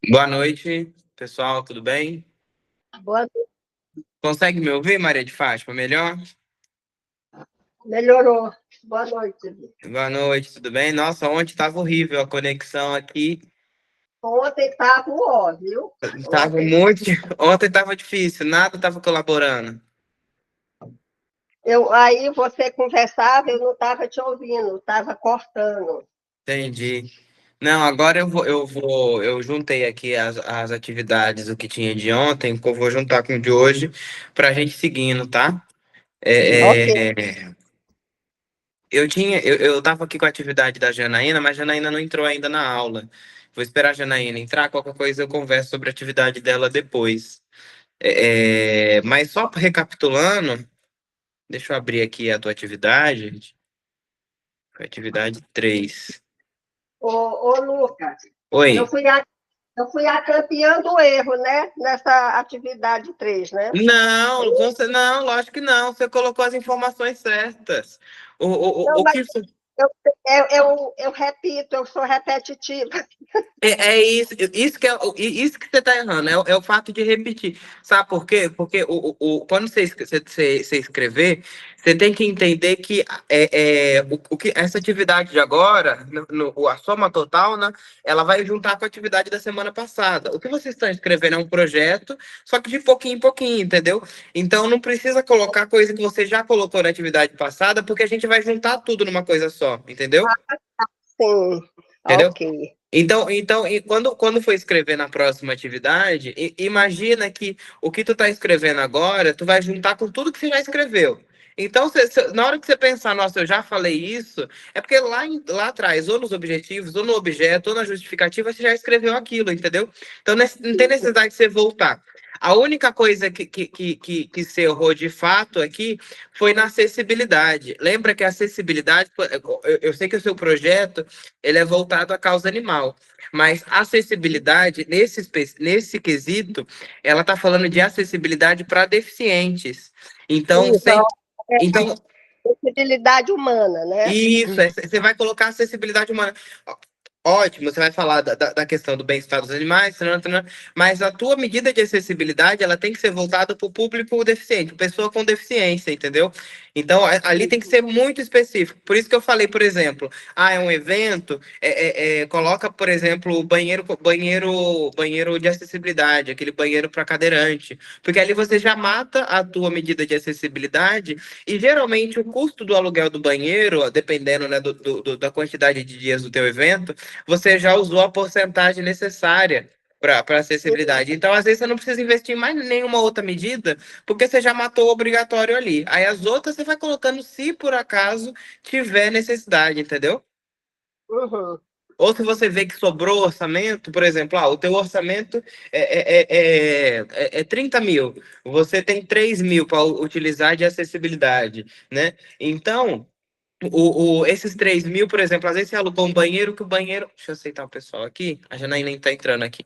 Boa noite, pessoal, tudo bem? Boa, Consegue me ouvir, Maria de Fátima? Melhor? melhorou. Boa noite. Boa noite, tudo bem? Nossa, ontem estava horrível a conexão aqui. Ontem estava o ó, viu? Tava Ontem muito. Ontem estava difícil, nada estava colaborando. aí você conversava, eu não estava te ouvindo, estava cortando. Entendi. Não, agora eu juntei aqui as atividades, o que tinha de ontem, que eu vou juntar com o de hoje, para a gente seguindo, tá? Ok. Eu tava aqui com a atividade da Janaína, mas a Janaína não entrou ainda na aula. Vou esperar a Janaína entrar, qualquer coisa eu converso sobre a atividade dela depois. Mas só recapitulando, deixa eu abrir aqui a tua atividade. Foi atividade 3. Ô, Lucas, eu Oi. fui a, eu fui a campeã do erro, né? Nessa atividade 3, né? Não, não, lógico que não. Você colocou as informações certas. Não, O mas que eu repito, eu sou repetitiva. é isso que você está errando, é o fato de repetir. Sabe por quê? Porque quando você escrever, você tem que entender que o que essa atividade de agora, a soma total, né, ela vai juntar com a atividade da semana passada. O que vocês estão escrevendo é um projeto, só que de pouquinho em pouquinho, entendeu? Então não precisa colocar coisa que você já colocou na atividade passada, porque a gente vai juntar tudo numa coisa só, entendeu? Sim, Entendeu? ok. Então, e quando for escrever na próxima atividade, imagina que o que tu tá escrevendo agora, tu vai juntar com tudo que você já escreveu. Então, na hora que você pensar, nossa, eu já falei isso, é porque lá atrás, ou nos objetivos, ou no objeto, ou na justificativa, você já escreveu aquilo, entendeu? Então, não tem necessidade de você voltar. A única coisa que você errou de fato aqui foi na acessibilidade. Lembra que a acessibilidade, eu sei que o seu projeto ele é voltado à causa animal. Mas acessibilidade, nesse quesito, ela está falando de acessibilidade para deficientes. Então, Então, é então, possibilidade humana, né? isso, você vai colocar acessibilidade humana. Ótimo, você vai falar da questão do bem-estar dos animais, tanana, tanana, mas a tua medida de acessibilidade ela tem que ser voltada para o público deficiente, pessoa com deficiência, entendeu? Então, ali tem que ser muito específico. Por isso que eu falei, por exemplo, é um evento, coloca, por exemplo, banheiro de acessibilidade, aquele banheiro para cadeirante, porque ali você já mata a tua medida de acessibilidade e geralmente o custo do aluguel do banheiro, dependendo, né, da quantidade de dias do teu evento, você já usou a porcentagem necessária para acessibilidade. Então, às vezes, você não precisa investir em mais nenhuma outra medida, porque você já matou o obrigatório ali. Aí as outras você vai colocando se por acaso tiver necessidade, entendeu? Uhum. Ou se você vê que sobrou orçamento, por exemplo, o teu orçamento é 30 mil, você tem 3 mil para utilizar de acessibilidade, né? Então, esses 3 mil, por exemplo, às vezes você alugou um banheiro, que o banheiro. Deixa eu aceitar o pessoal aqui. A Janaína nem tá entrando aqui.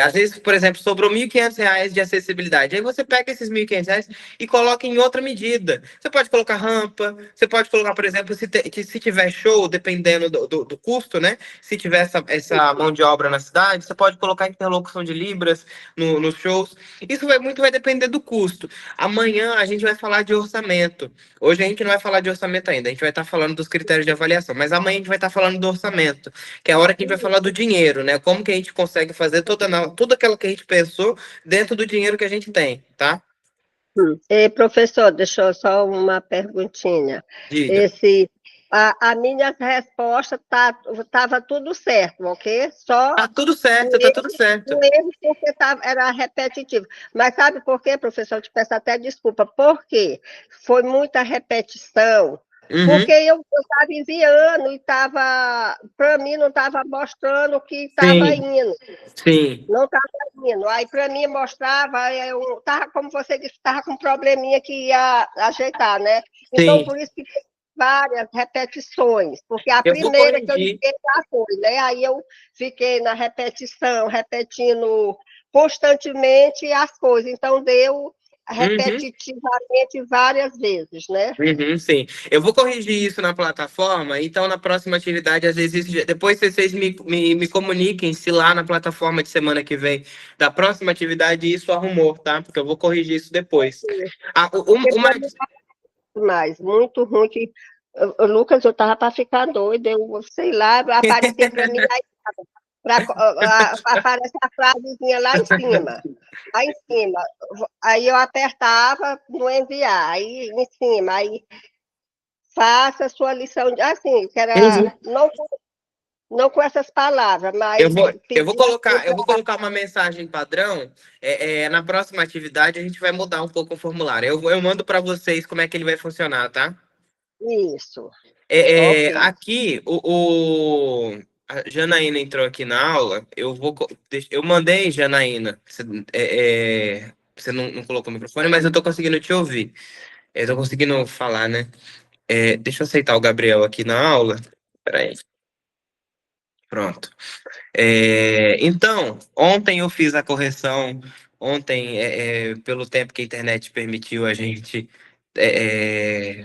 Às vezes, por exemplo, sobrou R$ 1.500 de acessibilidade. Aí você pega esses R$ 1.500 e coloca em outra medida. Você pode colocar rampa, você pode colocar, por exemplo, se tiver show, dependendo do custo, né? Se tiver essa mão de obra na cidade, você pode colocar interlocução de Libras nos shows. Isso vai depender do custo. Amanhã a gente vai falar de orçamento. Hoje a gente não vai falar de orçamento ainda, a gente vai estar falando dos critérios de avaliação, mas amanhã a gente vai estar falando do orçamento, que é a hora que a gente vai falar do dinheiro, né? Como que a gente consegue fazer tudo aquilo que a gente pensou dentro do dinheiro que a gente tem, tá? E, professor, deixa eu só uma perguntinha. Diga. Esse, a minha resposta estava tudo certo, ok? Só Tá tudo certo, tá tudo certo. o erro porque era repetitivo. Mas sabe por quê, professor? Eu te peço até desculpa. Por quê? Foi muita repetição. Porque Uhum. eu estava enviando e estava, para mim, não estava mostrando o que estava Sim, indo. sim, Não estava indo. Aí, para mim, mostrava, eu estava, como você disse, estava com um probleminha que ia ajeitar, né? Então, sim. por isso que tem várias repetições, porque a Eu vou primeira que eu corrigir. enviei já foi, né? Aí eu fiquei na repetição, repetindo constantemente as coisas. Então, deu Uhum. repetitivamente várias vezes, né? Uhum, sim. Eu vou corrigir isso na plataforma, então na próxima atividade, às vezes, depois vocês me comuniquem se lá na plataforma de semana que vem da próxima atividade isso arrumou, tá? Porque eu vou corrigir isso depois. Ah, Porque uma... para mim é mais, muito ruim. Que, Lucas, eu estava para ficar doida, eu sei lá, aparecer para mim aparece a frasezinha lá em cima. Lá em cima. Aí eu apertava no enviar, aí em cima, aí faça a sua lição, assim, que Uhum. era não com essas palavras, Eu mas vou, eu vou pedir assim colocar, eu vou colocar uma mensagem padrão. Na próxima atividade a gente vai mudar um pouco o formulário. Eu mando para vocês como é que ele vai funcionar, tá? isso. Ok. Aqui, a Janaína entrou aqui na aula. Eu mandei, Janaína. Você não colocou o microfone, mas eu tô conseguindo te ouvir. Eu tô conseguindo falar, né? Deixa eu aceitar o Gabriel aqui na aula. Peraí. Pronto. Então, ontem eu fiz a correção. Ontem, pelo tempo que a internet permitiu a gente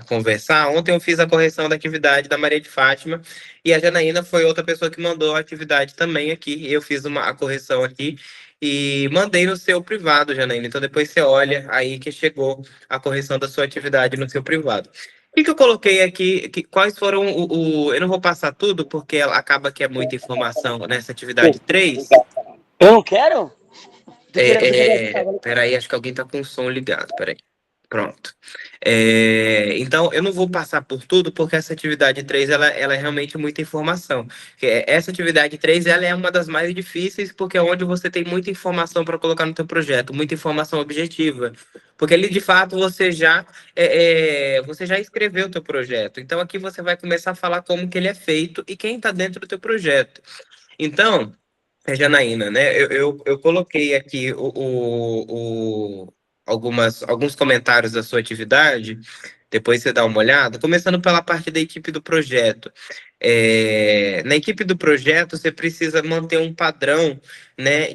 conversar, ontem eu fiz a correção da atividade da Maria de Fátima e a Janaína foi outra pessoa que mandou a atividade também aqui. Eu fiz a correção aqui e mandei no seu privado, Janaína. Então, depois você olha aí que chegou a correção da sua atividade no seu privado. O que eu coloquei aqui? Quais foram eu não vou passar tudo, porque acaba que é muita informação nessa atividade 3. Eu não quero? Peraí, acho que alguém tá com o som ligado. Peraí. Pronto. Então, eu não vou passar por tudo, porque essa atividade 3 ela é realmente muita informação. Essa atividade 3 ela é uma das mais difíceis, porque é onde você tem muita informação para colocar no teu projeto, muita informação objetiva. Porque ali, de fato, você já escreveu o teu projeto. Então, aqui você vai começar a falar como que ele é feito e quem está dentro do teu projeto. Então, Janaína, né? Eu coloquei aqui alguns comentários da sua atividade, depois você dá uma olhada, começando pela parte da equipe do projeto. Na equipe do projeto, você precisa manter um padrão, né,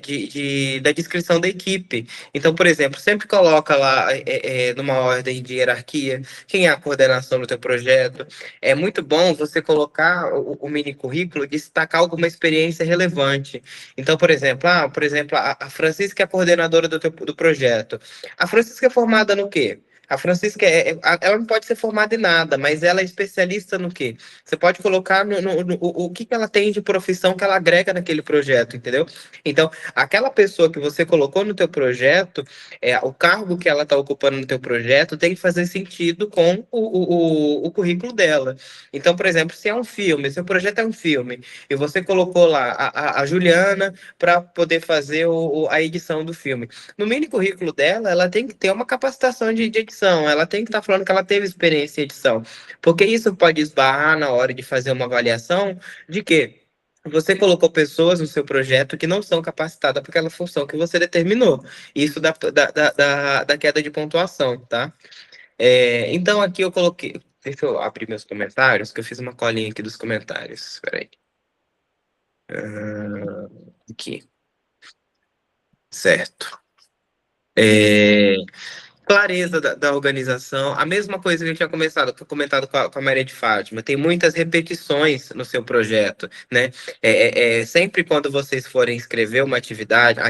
da descrição da equipe. Então, por exemplo, sempre coloca lá numa ordem de hierarquia quem é a coordenação do teu projeto. É muito bom você colocar o mini currículo e destacar alguma experiência relevante. Então, por exemplo, a Francisca é a coordenadora do projeto. A Francisca é formada no quê? A Francisca, ela não pode ser formada em nada, mas ela é especialista no quê? Você pode colocar o que ela tem de profissão que ela agrega naquele projeto, entendeu? Então, aquela pessoa que você colocou no teu projeto, o cargo que ela está ocupando no teu projeto tem que fazer sentido com o currículo dela. Então, por exemplo, se é um filme, se o projeto é um filme, e você colocou lá a Juliana para poder fazer a edição do filme. No mini currículo dela, ela tem que ter uma capacitação de edição, ela tem que estar falando que ela teve experiência em edição, porque isso pode esbarrar na hora de fazer uma avaliação de que você colocou pessoas no seu projeto que não são capacitadas para aquela função que você determinou. Isso da queda de pontuação, tá? Então aqui eu coloquei. Deixa eu abrir meus comentários, que eu fiz uma colinha aqui dos comentários. Espera aí. Aqui. Certo. É, clareza da organização, a mesma coisa que eu tinha comentado com a Maria de Fátima, tem muitas repetições no seu projeto, né? Sempre quando vocês forem escrever uma atividade,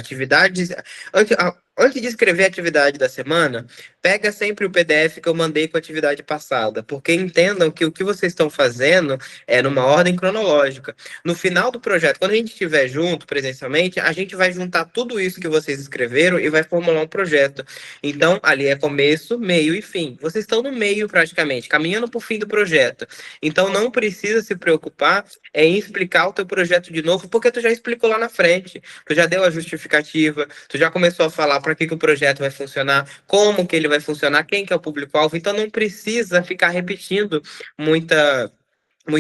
antes de escrever a atividade da semana, pega sempre o PDF que eu mandei com a atividade passada, porque entendam que o que vocês estão fazendo é numa ordem cronológica. No final do projeto, quando a gente estiver junto presencialmente, a gente vai juntar tudo isso que vocês escreveram e vai formular um projeto. Então, ali é começo, meio e fim. Vocês estão no meio praticamente, caminhando para o fim do projeto. Então, não precisa se preocupar em explicar o teu projeto de novo, porque tu já explicou lá na frente. Tu já deu a justificativa, tu já começou a falar para que o projeto vai funcionar, como que ele vai funcionar, quem que é o público-alvo. Então, não precisa ficar repetindo muita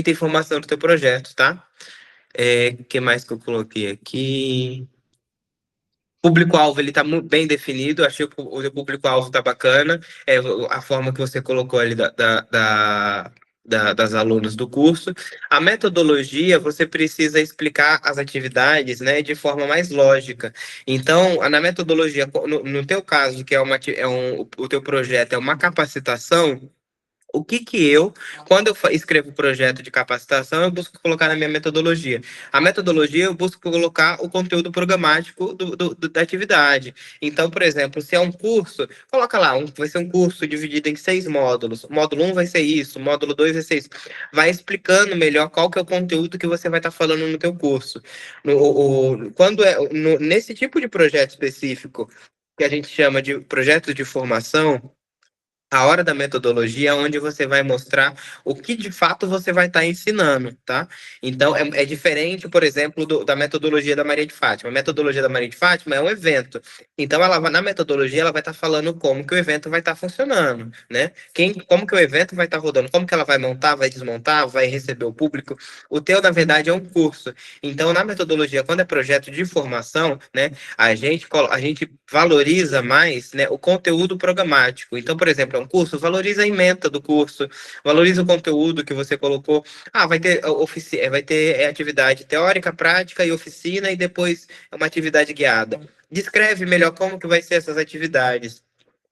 informação do teu projeto, tá? O que mais que eu coloquei aqui? Público-alvo, ele tá muito bem definido, achei que o público-alvo tá bacana, a forma que você colocou ali das alunas do curso. A metodologia, você precisa explicar as atividades, né, de forma mais lógica. Então, na metodologia, no teu caso, que o teu projeto é uma capacitação, o que que eu, quando eu escrevo projeto de capacitação, eu busco colocar na minha metodologia? A metodologia, eu busco colocar o conteúdo programático da atividade. Então, por exemplo, se é um curso, coloca lá, vai ser um curso dividido em 6 módulos. Módulo 1 vai ser isso, módulo 2 vai ser isso. Vai explicando melhor qual que é o conteúdo que você vai estar falando no teu curso. Nesse tipo de projeto específico, que a gente chama de projetos de formação, a hora da metodologia é onde você vai mostrar o que de fato você vai estar ensinando, tá? Então, é diferente, por exemplo, da metodologia da Maria de Fátima. A metodologia da Maria de Fátima é um evento. Então, na metodologia, ela vai estar falando como que o evento vai estar funcionando, né? Como que o evento vai estar rodando, como que ela vai montar, vai desmontar, vai receber o público. O teu, na verdade, é um curso. Então, na metodologia, quando é projeto de formação, né, a gente valoriza mais, né, o conteúdo programático. Então, por exemplo, é um curso, valoriza a ementa do curso, valoriza o conteúdo que você colocou. Ah, vai ter atividade teórica, prática e oficina, e depois uma atividade guiada. Descreve melhor como que vai ser essas atividades.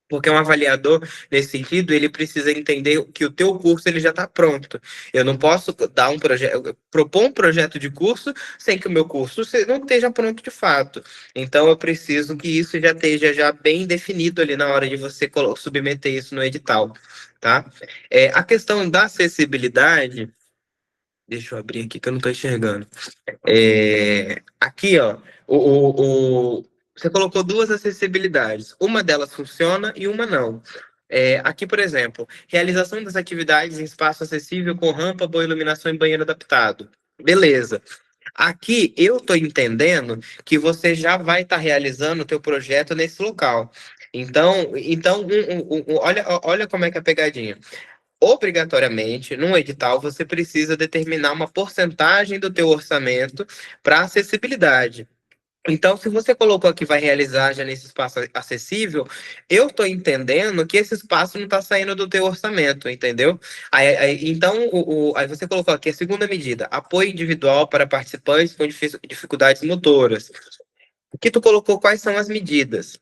Porque um avaliador, nesse sentido, ele precisa entender que o teu curso ele já está pronto. Eu não posso dar um projeto, propor um projeto de curso sem que o meu curso não esteja pronto de fato. Então, eu preciso que isso já esteja já bem definido ali na hora de você submeter isso no edital, tá? A questão da acessibilidade, deixa eu abrir aqui que eu não estou enxergando. Aqui, ó, você colocou duas acessibilidades. Uma delas funciona e uma não. Aqui, por exemplo, realização das atividades em espaço acessível com rampa, boa iluminação e banheiro adaptado. Beleza. Aqui eu estou entendendo que você já vai estar realizando o teu projeto nesse local. Então, olha como é que é a pegadinha. Obrigatoriamente, num edital, você precisa determinar uma porcentagem do teu orçamento para acessibilidade. Então, se você colocou que vai realizar já nesse espaço acessível, eu estou entendendo que esse espaço não está saindo do teu orçamento, entendeu? Então, aí você colocou aqui a segunda medida, apoio individual para participantes com dificuldades motoras. O que tu colocou, quais são as medidas?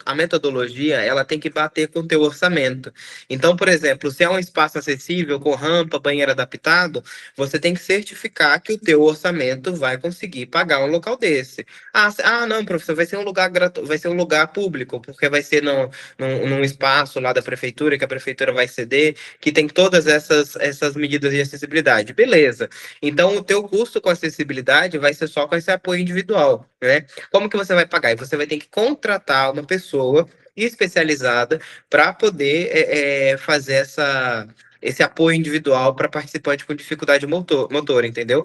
A metodologia, ela tem que bater com o teu orçamento. Então, por exemplo, se é um espaço acessível, com rampa, banheiro adaptado, você tem que certificar que o teu orçamento vai conseguir pagar um local desse. Não, professor, vai ser um lugar vai ser um lugar público, porque vai ser num espaço lá da prefeitura, que a prefeitura vai ceder, que tem todas essas medidas de acessibilidade. Beleza. Então, o teu custo com acessibilidade vai ser só com esse apoio individual, né? Como que você vai pagar? E você vai ter que contratar uma pessoa especializada para poder fazer esse apoio individual para participante com dificuldade motora, entendeu?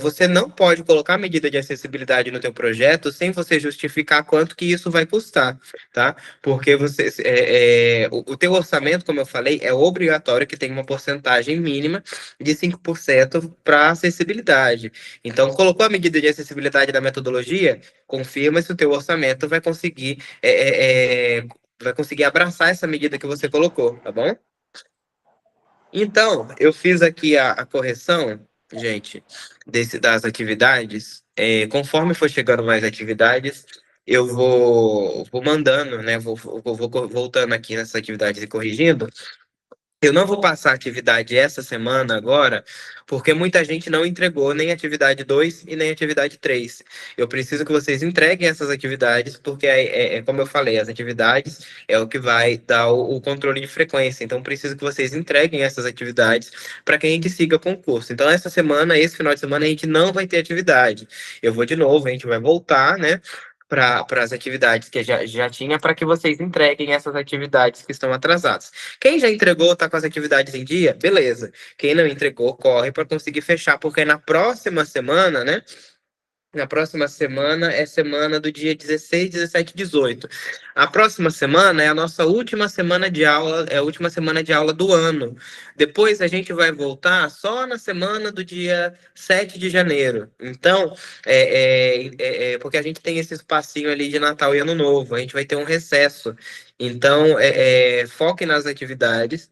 Você não pode colocar medida de acessibilidade no teu projeto sem você justificar quanto que isso vai custar, tá? Porque o teu orçamento, como eu falei, é obrigatório que tenha uma porcentagem mínima de 5% para acessibilidade. Então, colocou a medida de acessibilidade da metodologia, confirma se o teu orçamento vai conseguir abraçar essa medida que você colocou, tá bom? Então, eu fiz aqui a correção, gente, das atividades. Conforme for chegando mais atividades, eu vou mandando, né? Vou voltando aqui nessas atividades e corrigindo. Eu não vou passar atividade essa semana agora, porque muita gente não entregou nem atividade 2 e nem atividade 3. Eu preciso que vocês entreguem essas atividades, porque como eu falei, as atividades é o que vai dar o controle de frequência. Então, preciso que vocês entreguem essas atividades para que a gente siga com o curso. Então, esse final de semana, a gente não vai ter atividade. Eu vou de novo, a gente vai voltar, né? Para as atividades que já tinha, para que vocês entreguem essas atividades que estão atrasadas. Quem já entregou, está com as atividades em dia, beleza. Quem não entregou, corre para conseguir fechar, porque na próxima semana, né? Na próxima semana é semana do dia 16, 17 e 18. A próxima semana é a nossa última semana de aula, é a última semana de aula do ano. Depois a gente vai voltar só na semana do dia 7 de janeiro. Então, porque a gente tem esse espacinho ali de Natal e Ano Novo, a gente vai ter um recesso. Então, foque nas atividades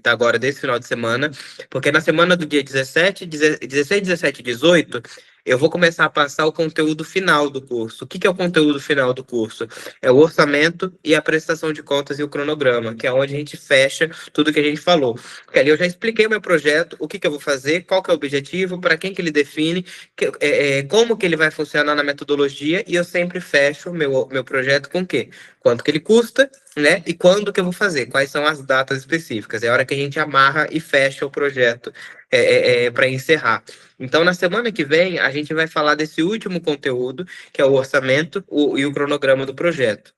da agora, desse final de semana, porque na semana do dia 16, 17 e 18, eu vou começar a passar o conteúdo final do curso. O que é o conteúdo final do curso? É o orçamento e a prestação de contas e o cronograma, que é onde a gente fecha tudo que a gente falou. Porque ali eu já expliquei o meu projeto, o que eu vou fazer, qual que é o objetivo, para quem que ele define, como que ele vai funcionar na metodologia, e eu sempre fecho o meu projeto com o quê? Quanto que ele custa, né? E quando que eu vou fazer, quais são as datas específicas. É a hora que a gente amarra e fecha o projeto para encerrar. Então, na semana que vem, a gente vai falar desse último conteúdo, que é o orçamento e o cronograma do projeto.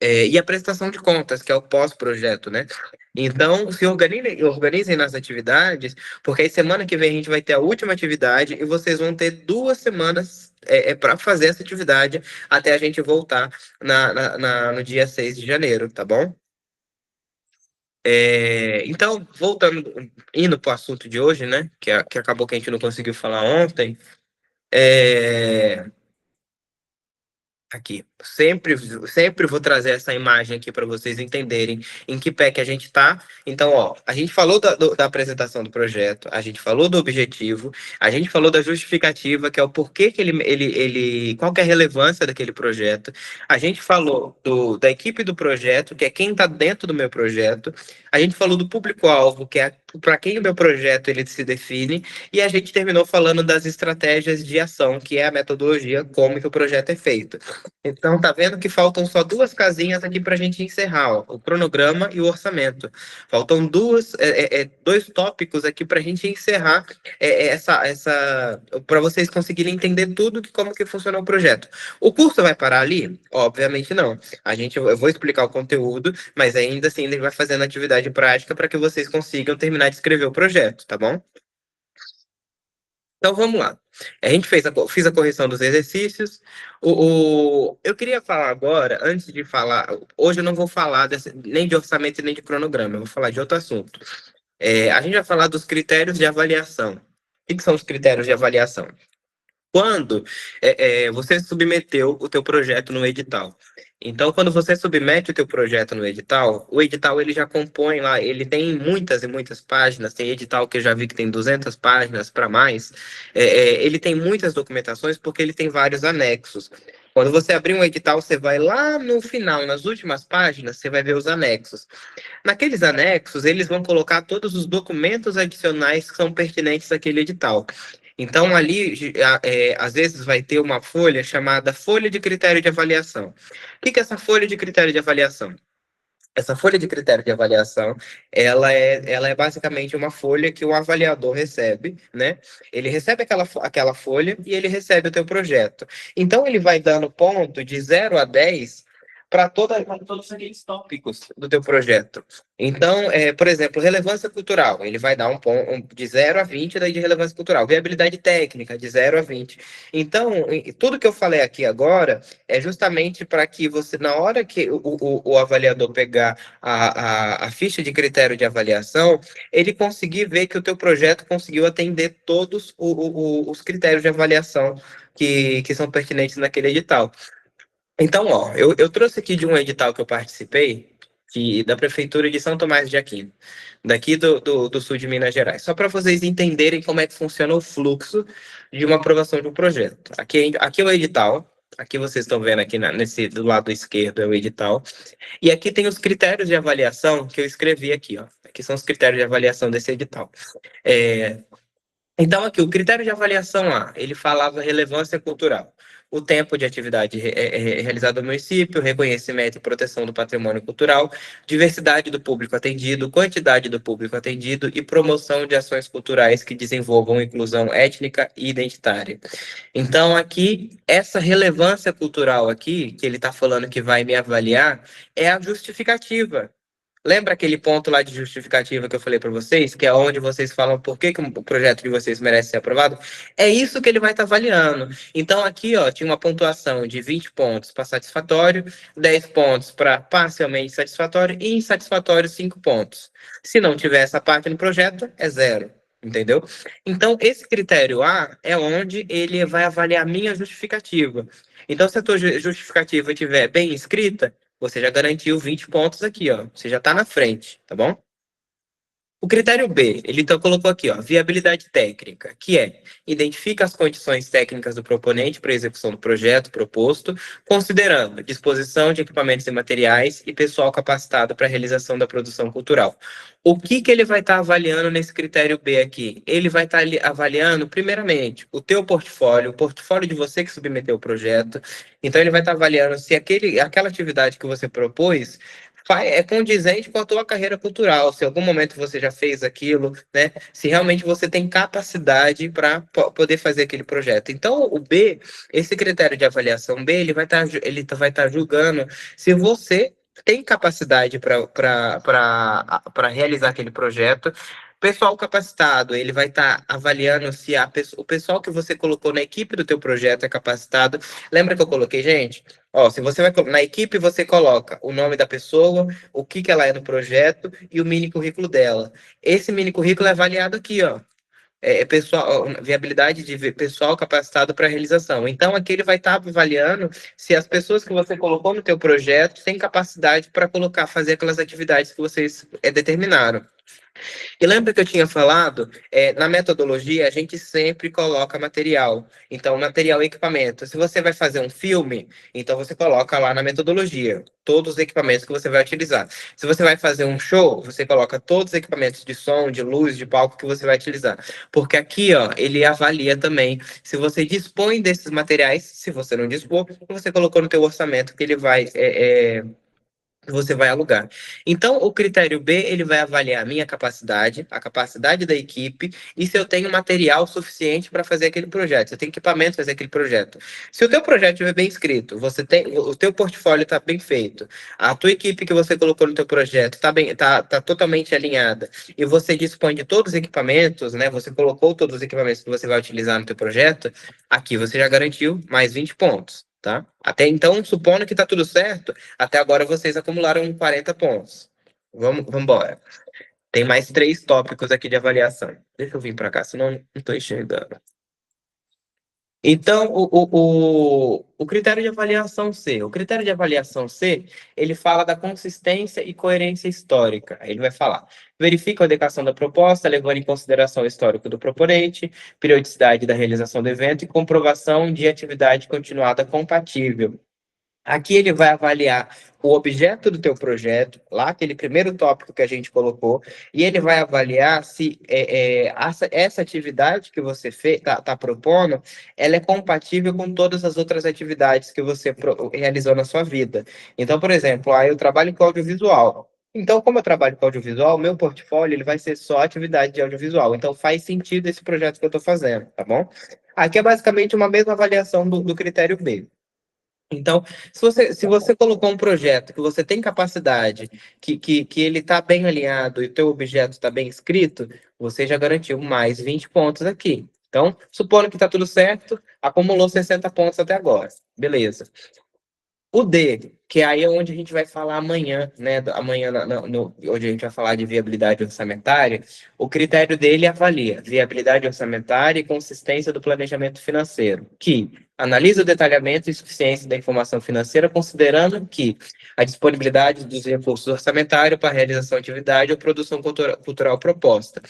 E a prestação de contas, que é o pós-projeto, né? Então, se organizem nas atividades, porque aí semana que vem a gente vai ter a última atividade e vocês vão ter 2 semanas para fazer essa atividade até a gente voltar no dia 6 de janeiro, tá bom? Então, voltando, indo para o assunto de hoje, né? Que acabou que a gente não conseguiu falar ontem. É, Aqui, sempre vou trazer essa imagem aqui para vocês entenderem em que pé que a gente está. Então, ó, a gente falou da apresentação do projeto, a gente falou do objetivo, a gente falou da justificativa, que é o porquê que qual que é a relevância daquele projeto. A gente falou da equipe do projeto, que é quem está dentro do meu projeto. A gente falou do público-alvo, que é para quem o meu projeto ele se define. E a gente terminou falando das estratégias de ação, que é a metodologia, como que o projeto é feito. Então, tá vendo que faltam só 2 casinhas aqui para a gente encerrar, ó, o cronograma e o orçamento. Faltam 2 tópicos aqui para a gente encerrar para vocês conseguirem entender tudo como que funciona o projeto. O curso vai parar ali? Obviamente não. Eu vou explicar o conteúdo, mas ainda assim ele vai fazendo atividade prática para que vocês consigam terminar de escrever o projeto, tá bom? Então vamos lá. A gente fiz a correção dos exercícios. Eu queria falar agora, antes de falar, hoje eu não vou falar nem de orçamento nem de cronograma, eu vou falar de outro assunto. A gente vai falar dos critérios de avaliação. O que são os critérios de avaliação? Quando você submeteu o teu projeto no edital. Então, quando você submete o teu projeto no edital, o edital ele já compõe lá, ele tem muitas e muitas páginas, tem edital que eu já vi que tem 200 páginas para mais, ele tem muitas documentações porque ele tem vários anexos. Quando você abrir um edital, você vai lá no final, nas últimas páginas, você vai ver os anexos. Naqueles anexos, eles vão colocar todos os documentos adicionais que são pertinentes àquele edital. Então, ali, às vezes, vai ter uma folha chamada Folha de Critério de Avaliação. O que é essa folha de critério de avaliação? Essa folha de critério de avaliação, ela é basicamente uma folha que o avaliador recebe, né? Ele recebe aquela folha e ele recebe o teu projeto. Então, ele vai dando ponto de 0 a 10 para todos aqueles tópicos do teu projeto. Então, por exemplo, relevância cultural, ele vai dar um ponto de 0 a 20 daí de relevância cultural. Viabilidade técnica, de 0 a 20. Então, tudo que eu falei aqui agora é justamente para que você, na hora que o avaliador pegar a ficha de critério de avaliação, ele conseguir ver que o teu projeto conseguiu atender todos os critérios de avaliação que são pertinentes naquele edital. Então, ó, eu trouxe aqui de um edital que eu participei, da Prefeitura de São Tomás de Aquino, daqui do sul de Minas Gerais, só para vocês entenderem como é que funciona o fluxo de uma aprovação de um projeto. Aqui é o edital, aqui vocês estão vendo aqui do lado esquerdo é o edital, e aqui tem os critérios de avaliação que eu escrevi aqui, ó. Aqui são os critérios de avaliação desse edital. Então, aqui, o critério de avaliação A, ele falava relevância cultural. O tempo de atividade realizada no município, reconhecimento e proteção do patrimônio cultural, diversidade do público atendido, quantidade do público atendido e promoção de ações culturais que desenvolvam inclusão étnica e identitária. Então, aqui, essa relevância cultural aqui, que ele está falando que vai me avaliar, é a justificativa Lembra aquele ponto lá de justificativa que eu falei para vocês, que é onde vocês falam por que o projeto de vocês merece ser aprovado? É isso que ele vai estar avaliando. Então, aqui, ó, tinha uma pontuação de 20 pontos para satisfatório, 10 pontos para parcialmente satisfatório e insatisfatório 5 pontos. Se não tiver essa parte no projeto, é zero. Entendeu? Então, esse critério A é onde ele vai avaliar a minha justificativa. Então, se a tua justificativa estiver bem escrita, você já garantiu 20 pontos aqui, ó. Você já está na frente, tá bom? O critério B, ele então colocou aqui, ó, viabilidade técnica, que é identifica as condições técnicas do proponente para a execução do projeto proposto, considerando disposição de equipamentos e materiais e pessoal capacitado para a realização da produção cultural. O que que ele vai estar avaliando nesse critério B aqui? Ele vai estar avaliando, primeiramente, o teu portfólio, o portfólio de você que submeteu o projeto. Então, ele vai estar avaliando se aquela atividade que você propôs é condizente com a tua carreira cultural, se em algum momento você já fez aquilo, né? Se realmente você tem capacidade para poder fazer aquele projeto. Então, o B, esse critério de avaliação B, ele vai estar julgando se você tem capacidade para realizar aquele projeto. Pessoal capacitado, ele vai estar avaliando se o pessoal que você colocou na equipe do teu projeto é capacitado. Lembra que eu coloquei, gente? Ó, se você vai na equipe, você coloca o nome da pessoa, o que que ela é no projeto e o mini currículo dela. Esse mini currículo é avaliado aqui, ó. É pessoal, viabilidade de pessoal capacitado para realização. Então, aqui ele vai estar avaliando se as pessoas que você colocou no teu projeto têm capacidade para fazer aquelas atividades que vocês determinaram. E lembra que eu tinha falado, na metodologia a gente sempre coloca material. Então, material e equipamento. Se você vai fazer um filme, então você coloca lá na metodologia todos os equipamentos que você vai utilizar. Se você vai fazer um show, você coloca todos os equipamentos de som, de luz, de palco que você vai utilizar. Porque aqui, ó, ele avalia também se você dispõe desses materiais. Se você não dispor, você colocou no teu orçamento que ele vai você vai alugar. Então, o critério B, ele vai avaliar a minha capacidade, a capacidade da equipe e se eu tenho material suficiente para fazer aquele projeto, se eu tenho equipamento para fazer aquele projeto. Se o teu projeto estiver bem escrito, o teu portfólio está bem feito, a tua equipe que você colocou no teu projeto está totalmente alinhada e você dispõe de todos os equipamentos, né? Você colocou todos os equipamentos que você vai utilizar no teu projeto, aqui você já garantiu mais 20 pontos. Tá? Até então, supondo que está tudo certo, até agora vocês acumularam 40 pontos. Vamos embora. Tem mais 3 tópicos aqui de avaliação. Deixa eu vir para cá, senão não estou enxergando. Então, o critério de avaliação C. O critério de avaliação C, ele fala da consistência e coerência histórica. Ele vai falar, verifica a adequação da proposta, levando em consideração o histórico do proponente, periodicidade da realização do evento e comprovação de atividade continuada compatível. Aqui ele vai avaliar o objeto do teu projeto, lá aquele primeiro tópico que a gente colocou, e ele vai avaliar se essa atividade que você tá propondo, ela é compatível com todas as outras atividades que você realizou na sua vida. Então, por exemplo, eu trabalho com audiovisual. Então, como eu trabalho com audiovisual, meu portfólio ele vai ser só atividade de audiovisual. Então, faz sentido esse projeto que eu estou fazendo, tá bom? Aqui é basicamente uma mesma avaliação do critério B. Então, se você colocou um projeto que você tem capacidade, que ele está bem alinhado e o teu objeto está bem escrito, você já garantiu mais 20 pontos aqui. Então, supondo que está tudo certo, acumulou 60 pontos até agora. Beleza. O D, que aí é onde a gente vai falar amanhã, né? Amanhã, onde a gente vai falar de viabilidade orçamentária, o critério dele avalia viabilidade orçamentária e consistência do planejamento financeiro, que analisa o detalhamento e suficiência da informação financeira, considerando que a disponibilidade dos recursos orçamentários para a realização de atividade ou produção cultural proposta.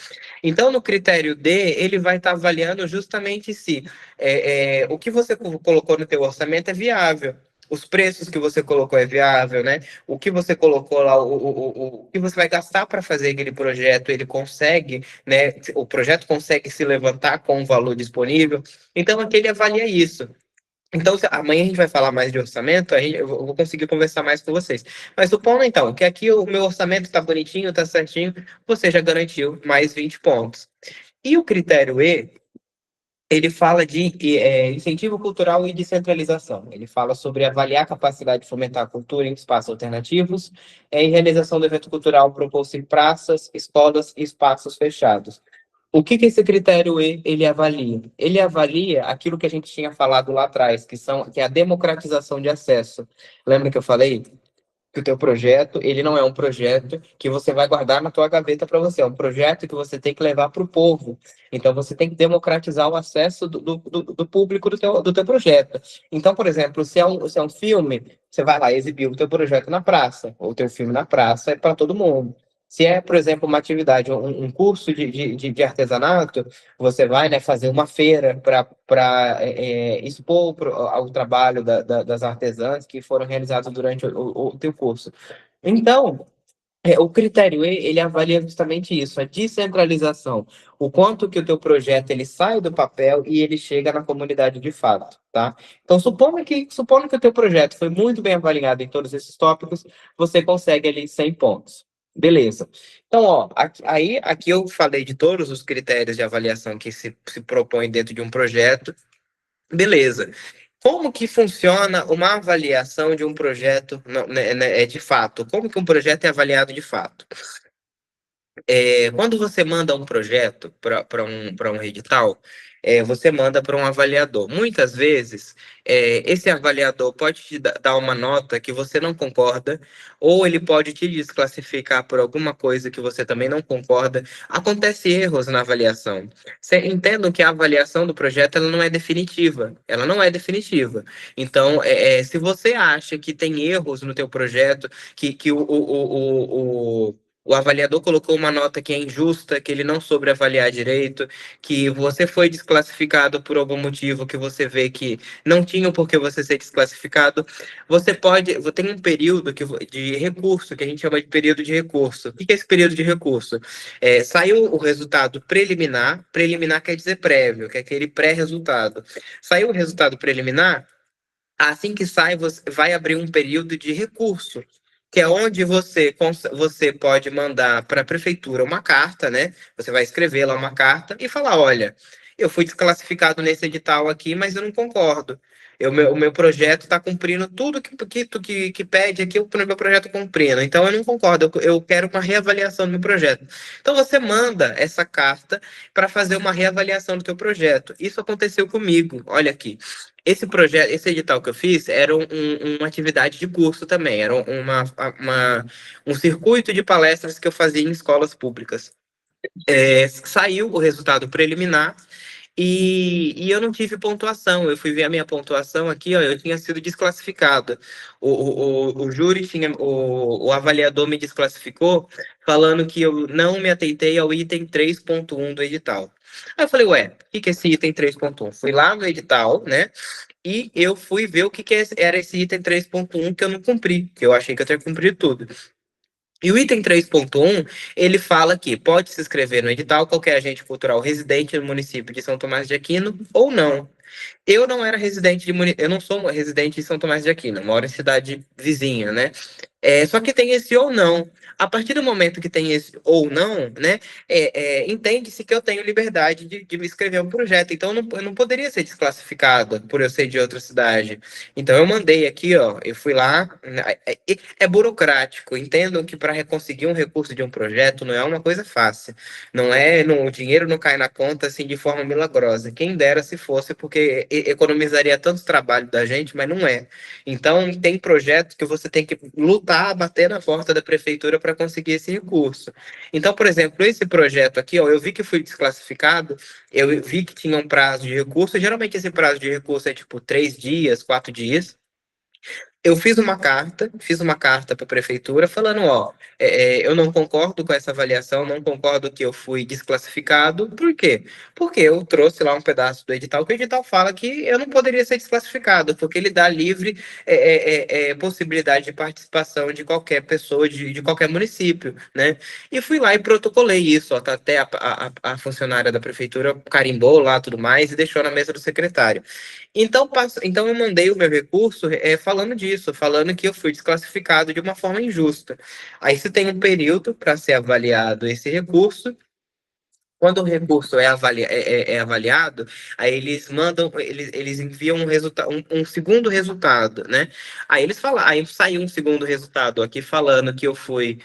Então, no critério D, ele vai estar avaliando justamente se o que você colocou no teu orçamento é viável. Os preços que você colocou é viável, né? O que você colocou lá, o que você vai gastar para fazer aquele projeto, ele consegue, né? O projeto consegue se levantar com o valor disponível. Então, aqui ele avalia isso. Então, amanhã a gente vai falar mais de orçamento, aí eu vou conseguir conversar mais com vocês. Mas supondo, então, que aqui o meu orçamento está bonitinho, está certinho, você já garantiu mais 20 pontos. E o critério E, ele fala de incentivo cultural e descentralização. Ele fala sobre avaliar a capacidade de fomentar a cultura em espaços alternativos e realização do evento cultural proposto em praças, escolas e espaços fechados. O que que esse critério ele avalia? Ele avalia aquilo que a gente tinha falado lá atrás, que é a democratização de acesso. Lembra que eu falei? Que o teu projeto, ele não é um projeto que você vai guardar na tua gaveta para você, é um projeto que você tem que levar para o povo. Então, você tem que democratizar o acesso do público do teu projeto. Então, por exemplo, se é um filme, você vai lá exibir o teu projeto na praça, ou o teu filme na praça, é para todo mundo. Se é, por exemplo, uma atividade, um curso de artesanato, você vai, né, fazer uma feira para expor ao trabalho das artesãs que foram realizados durante o teu curso. Então, o critério E, ele avalia justamente isso, a descentralização, o quanto que o teu projeto ele sai do papel e ele chega na comunidade de fato, tá? Então, supondo que o teu projeto foi muito bem avaliado em todos esses tópicos, você consegue ali 100 pontos. Beleza. Então, ó, aqui eu falei de todos os critérios de avaliação que se propõe dentro de um projeto. Beleza. Como que funciona uma avaliação de um projeto, de fato? Como que um projeto é avaliado de fato? Quando você manda um projeto para um edital, você manda para um avaliador. Muitas vezes, esse avaliador pode te dar uma nota que você não concorda, ou ele pode te desclassificar por alguma coisa que você também não concorda. Acontece erros na avaliação. Entendam que a avaliação do projeto ela não é definitiva. Ela não é definitiva. Então, se você acha que tem erros no teu projeto, que o avaliador colocou uma nota que é injusta, que ele não soube avaliar direito, que você foi desclassificado por algum motivo que você vê que não tinha por que você ser desclassificado. Você pode, tem um período de recurso, que a gente chama de período de recurso. O que é esse período de recurso? Saiu o resultado preliminar quer dizer prévio, que é aquele pré-resultado. Saiu o resultado preliminar, assim que sai, você vai abrir um período de recurso, que é onde você pode mandar para a prefeitura uma carta, né? Você vai escrever lá uma carta e falar: olha, eu fui desclassificado nesse edital aqui, mas eu não concordo. O meu projeto está cumprindo tudo que pede aqui, o meu projeto cumprindo. Então eu não concordo, eu quero uma reavaliação do meu projeto. Então você manda essa carta para fazer uma reavaliação do teu projeto. Isso aconteceu comigo. Olha aqui. Esse projeto, esse edital que eu fiz era uma atividade de curso também, era um circuito de palestras que eu fazia em escolas públicas. Saiu o resultado preliminar e eu não tive pontuação. Eu fui ver a minha pontuação aqui, ó, eu tinha sido desclassificado. O júri tinha, o avaliador me desclassificou, falando que eu não me atentei ao item 3.1 do edital. Aí eu falei, ué, o que é esse item 3.1? Fui lá no edital, né? E eu fui ver o que era esse item 3.1 que eu não cumpri, que eu achei que eu tinha cumprido tudo. E o item 3.1, ele fala que pode se inscrever no edital qualquer agente cultural residente no município de São Tomás de Aquino ou não. Eu não era eu não sou residente de São Tomás de Aquino, moro em cidade vizinha, né? Só que tem esse ou não. A partir do momento que tem esse ou não, né, entende-se que eu tenho liberdade de me inscrever um projeto. Então, eu não poderia ser desclassificado por eu ser de outra cidade. Então, eu mandei aqui, ó, eu fui lá. É burocrático. Entendam que para conseguir um recurso de um projeto não é uma coisa fácil. Não é, o dinheiro não cai na conta assim de forma milagrosa. Quem dera se fosse, porque economizaria tanto trabalho da gente, mas não é. Então, tem projetos que você tem que lutar, bater na porta da prefeitura para conseguir esse recurso. Então, por exemplo, esse projeto aqui, ó, eu vi que fui desclassificado, eu vi que tinha um prazo de recurso. Geralmente, esse prazo de recurso é tipo 3 dias, 4 dias. Eu fiz uma carta para a prefeitura falando, ó, eu não concordo com essa avaliação, não concordo que eu fui desclassificado. Por quê? Porque eu trouxe lá um pedaço do edital, que o edital fala que eu não poderia ser desclassificado, porque ele dá livre possibilidade de participação de qualquer pessoa, de qualquer município, né? E fui lá e protocolei isso, ó, tá até a funcionária da prefeitura carimbou lá tudo mais e deixou na mesa do secretário. Então eu mandei o meu recurso falando disso, falando que eu fui desclassificado de uma forma injusta. Aí você tem um período para ser avaliado esse recurso, quando o recurso é avaliado, aí eles mandam, eles enviam um resultado, um segundo resultado, né? Aí eles falam, aí saiu um segundo resultado aqui falando que eu fui,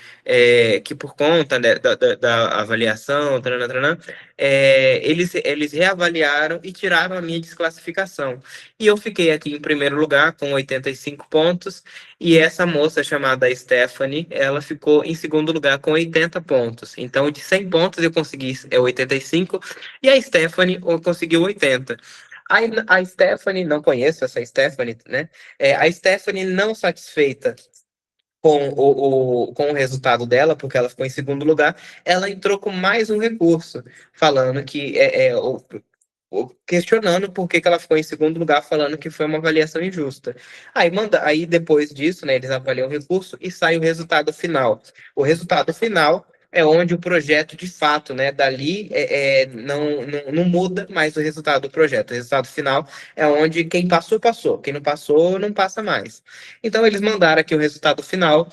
que por conta, né, da avaliação, taranã, taranã, eles reavaliaram e tiraram a minha desclassificação. E eu fiquei aqui em primeiro lugar com 85 pontos, e essa moça chamada Stephanie, ela ficou em segundo lugar com 80 pontos. Então, de 100 pontos eu consegui 85 e a Stephanie conseguiu 80. A Stephanie, não conheço essa Stephanie, né? A Stephanie não satisfeita com o resultado dela, porque ela ficou em segundo lugar, ela entrou com mais um recurso, falando que questionando por que ela ficou em segundo lugar, falando que foi uma avaliação injusta. Aí depois disso, né, eles avaliam o recurso e sai o resultado final. O resultado final é onde o projeto, de fato, né, dali não muda mais o resultado do projeto. O resultado final é onde quem passou, passou. Quem não passou, não passa mais. Então, eles mandaram aqui o resultado final,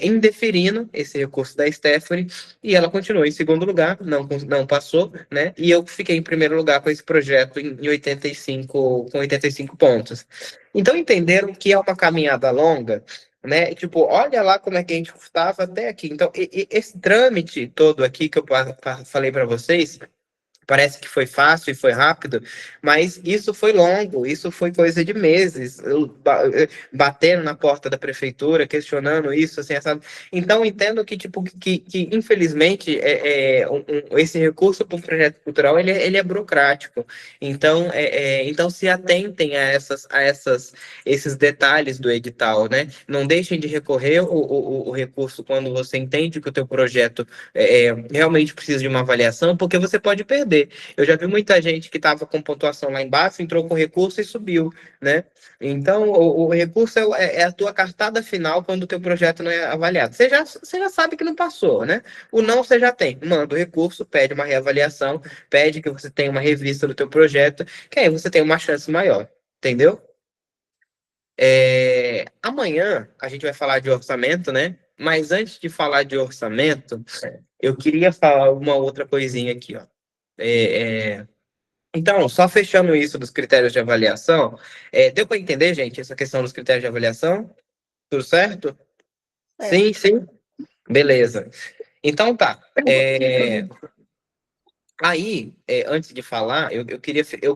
indeferindo esse recurso da Stephanie, e ela continuou em segundo lugar, não passou, né? E eu fiquei em primeiro lugar com esse projeto em 85, com 85 pontos. Então entenderam que é uma caminhada longa, né? Tipo, olha lá como é que a gente estava até aqui. Então, esse trâmite todo aqui que eu falei para vocês, parece que foi fácil e foi rápido, mas isso foi longo, isso foi coisa de meses, batendo na porta da prefeitura, questionando isso, assim, sabe? Então, entendo que, tipo, que infelizmente, esse recurso para o projeto cultural, ele é burocrático. Então, então se atentem esses detalhes do edital, né? Não deixem de recorrer o recurso quando você entende que o teu projeto realmente precisa de uma avaliação, porque você pode perder. Eu já vi muita gente que estava com pontuação lá embaixo, entrou com recurso e subiu, né? Então, o recurso é a tua cartada final quando o teu projeto não é avaliado. Você já sabe que não passou, né? O não você já tem. Manda o recurso, pede uma reavaliação, pede que você tenha uma revista do teu projeto, que aí você tem uma chance maior, entendeu? Amanhã a gente vai falar de orçamento, né? Mas antes de falar de orçamento, eu queria falar uma outra coisinha aqui, ó. Então, só fechando isso dos critérios de avaliação, deu para entender, gente, essa questão dos critérios de avaliação? Tudo certo? É. Sim, sim. Beleza. Então tá. Aí, antes de falar, eu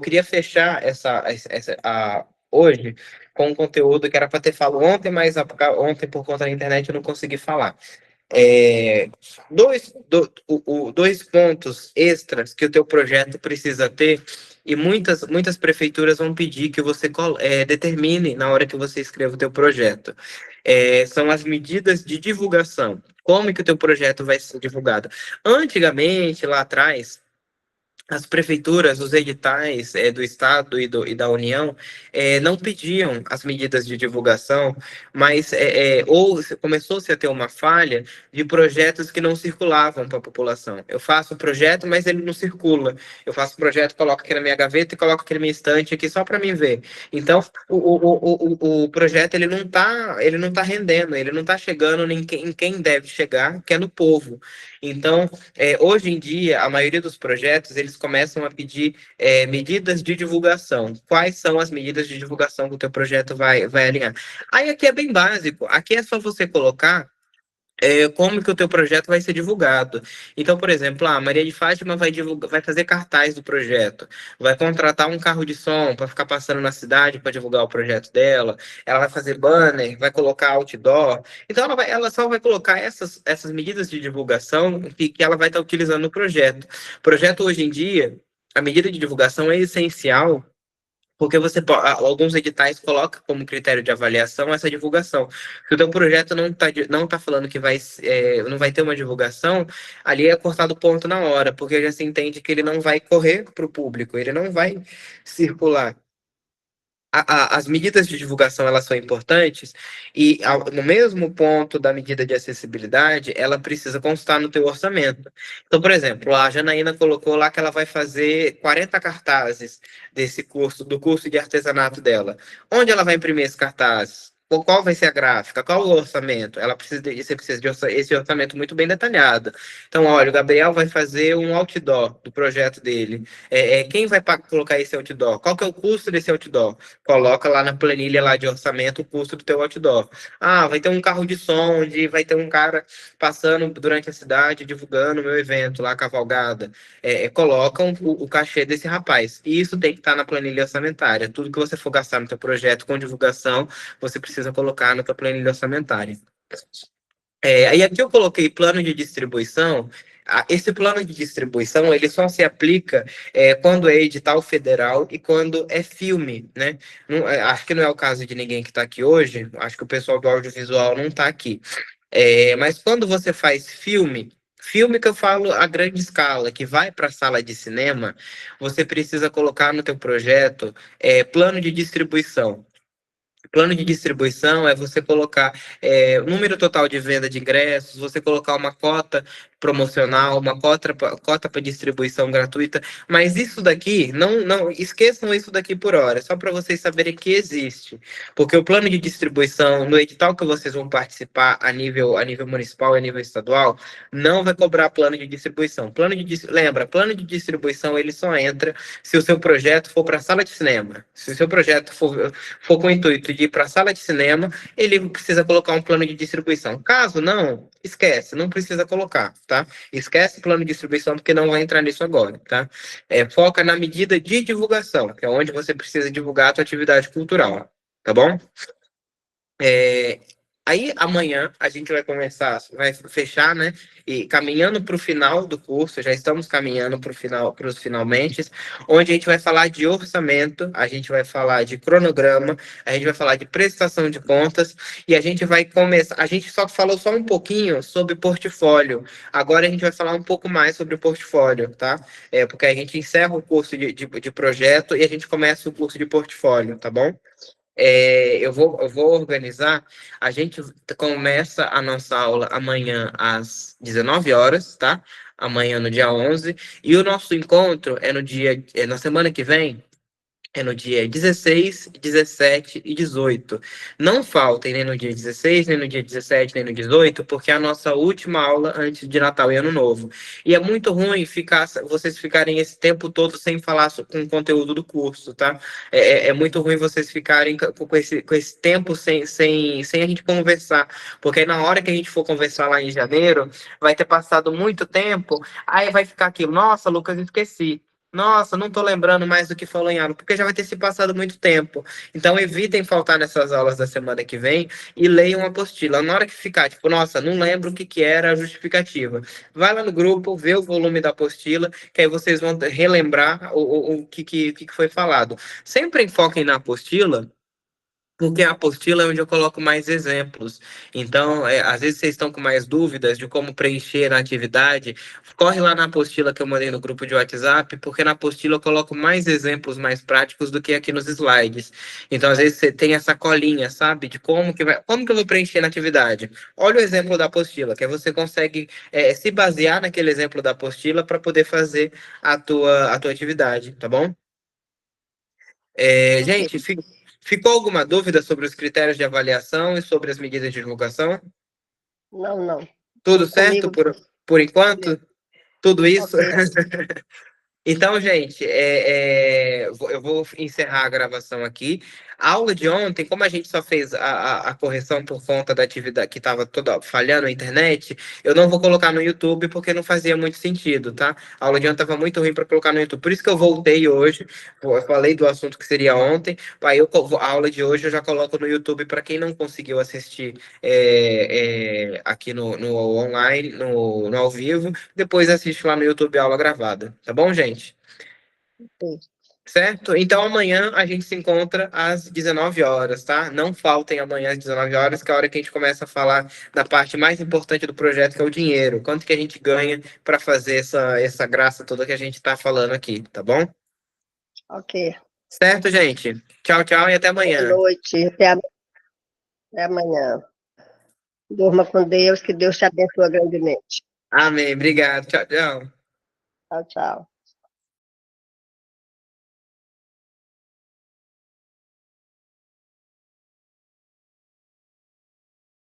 queria fechar hoje com um conteúdo que era para ter falado ontem, mas ontem, por conta da internet, eu não consegui falar. É, dois pontos extras que o teu projeto precisa ter, e muitas prefeituras vão pedir que você determine na hora que você escreva o teu projeto. São as medidas de divulgação. Como que o teu projeto vai ser divulgado? Antigamente, lá atrás, as prefeituras, os editais do Estado e da União não pediam as medidas de divulgação, mas começou-se a ter uma falha de projetos que não circulavam para a população. Eu faço o projeto, mas ele não circula. Eu faço o projeto, coloco aqui na minha gaveta e coloco aqui na minha estante aqui só para mim ver. Então, o projeto ele não tá rendendo, ele não está chegando em quem deve chegar, que é no povo. Então, hoje em dia, a maioria dos projetos, eles começam a pedir medidas de divulgação. Quais são as medidas de divulgação que o teu projeto vai alinhar? Aí aqui é bem básico. Aqui é só você colocar como que o teu projeto vai ser divulgado. Então, por exemplo, a Maria de Fátima vai fazer cartaz do projeto, vai contratar um carro de som para ficar passando na cidade para divulgar o projeto dela, ela vai fazer banner, vai colocar outdoor. Então, ela só vai colocar essas medidas de divulgação que ela vai estar utilizando no projeto. O projeto, hoje em dia, a medida de divulgação é essencial porque alguns editais colocam como critério de avaliação essa divulgação. Se o teu projeto não tá falando que não vai ter uma divulgação, ali é cortado ponto na hora, porque já se entende que ele não vai correr para o público, ele não vai circular. As medidas de divulgação elas são importantes e no mesmo ponto da medida de acessibilidade, ela precisa constar no teu orçamento. Então, por exemplo, a Janaína colocou lá que ela vai fazer 40 cartazes do curso de artesanato dela. Onde ela vai imprimir esses cartazes? qual vai ser a gráfica? Qual o orçamento? Você precisa de esse orçamento muito bem detalhado. Então, olha, o Gabriel vai fazer um outdoor do projeto dele. Quem vai colocar esse outdoor? Qual que é o custo desse outdoor? Coloca lá na planilha lá de orçamento o custo do teu outdoor. Ah, vai ter um carro de som, vai ter um cara passando durante a cidade divulgando o meu evento lá, a cavalgada. Colocam o cachê desse rapaz. E isso tem que estar na planilha orçamentária. Tudo que você for gastar no teu projeto com divulgação, você precisa colocar na tua planilha orçamentária. Aí aqui eu coloquei plano de distribuição. Esse plano de distribuição ele só se aplica quando é edital federal e quando é filme, né? Acho que não é o caso de ninguém que está aqui hoje. Acho que o pessoal do audiovisual não está aqui. Mas quando você faz filme que eu falo a grande escala, que vai para a sala de cinema, você precisa colocar no teu projeto plano de distribuição. Plano de distribuição é você colocar o número total de venda de ingressos, você colocar uma cota promocional, uma cota para distribuição gratuita, mas isso daqui, não esqueçam isso daqui por hora, só para vocês saberem que existe, porque o plano de distribuição, no edital que vocês vão participar a nível municipal e a nível estadual, não vai cobrar plano de distribuição. Lembra, plano de distribuição ele só entra se o seu projeto for para a sala de cinema. Se o seu projeto for com o intuito de ir para a sala de cinema, ele precisa colocar um plano de distribuição. Caso não, esquece, não precisa colocar, tá? Esquece o plano de distribuição porque não vai entrar nisso agora, tá? Foca na medida de divulgação, que é onde você precisa divulgar a sua atividade cultural, tá bom? Aí amanhã a gente vai começar, vai fechar, né? E caminhando para o final do curso, já estamos caminhando para o final, para os finalmente, onde a gente vai falar de orçamento, a gente vai falar de cronograma, a gente vai falar de prestação de contas e a gente vai começar. A gente só falou só um pouquinho sobre portfólio. Agora a gente vai falar um pouco mais sobre portfólio, tá? Porque a gente encerra o curso de projeto e a gente começa o curso de portfólio, tá bom? Eu vou organizar. A gente começa a nossa aula amanhã às 19 horas, tá? Amanhã no dia 11. E o nosso encontro na semana que vem, no dia 16, 17 e 18. Não faltem nem no dia 16, nem no dia 17, nem no 18, porque é a nossa última aula antes de Natal e Ano Novo. E é muito ruim vocês ficarem esse tempo todo sem falar com o conteúdo do curso, tá? É muito ruim vocês ficarem com esse tempo sem a gente conversar, porque aí na hora que a gente for conversar lá em janeiro, vai ter passado muito tempo, aí vai ficar aquilo, nossa, Lucas, esqueci. Nossa, não tô lembrando mais do que falou em aula, porque já vai ter se passado muito tempo. Então, evitem faltar nessas aulas da semana que vem e leiam a apostila. Na hora que ficar, tipo, nossa, não lembro o que que era a justificativa. Vai lá no grupo, vê o volume da apostila, que aí vocês vão relembrar o que foi falado. Sempre enfoquem na apostila, porque a apostila é onde eu coloco mais exemplos. Então, às vezes vocês estão com mais dúvidas de como preencher a atividade, corre lá na apostila que eu mandei no grupo de WhatsApp, porque na apostila eu coloco mais exemplos mais práticos do que aqui nos slides. Então, às vezes você tem essa colinha, sabe, de como que eu vou preencher na atividade. Olha o exemplo da apostila, que aí você consegue se basear naquele exemplo da apostila para poder fazer a tua atividade, tá bom? Ok. Gente, ficou alguma dúvida sobre os critérios de avaliação e sobre as medidas de divulgação? Não, não. Tudo certo Comigo, por enquanto? beleza. Tudo isso? Ok. Então, gente, eu vou encerrar a gravação aqui. A aula de ontem, como a gente só fez a correção por conta da atividade que estava toda falhando a internet, eu não vou colocar no YouTube porque não fazia muito sentido, tá? A aula de ontem estava muito ruim para colocar no YouTube. Por isso que eu voltei hoje. Eu falei do assunto que seria ontem. Aí a aula de hoje eu já coloco no YouTube para quem não conseguiu assistir aqui no online, no ao vivo. Depois assiste lá no YouTube a aula gravada. Tá bom, gente? Sim. Certo? Então amanhã a gente se encontra às 19 horas, tá? Não faltem amanhã às 19 horas, que é a hora que a gente começa a falar da parte mais importante do projeto, que é o dinheiro. Quanto que a gente ganha para fazer essa graça toda que a gente está falando aqui, tá bom? Ok. Certo, gente? Tchau, tchau e até Boa amanhã. noite. Até amanhã. Durma com Deus, que Deus te abençoe grandemente. Amém. Obrigado. Tchau, tchau. Tchau, tchau.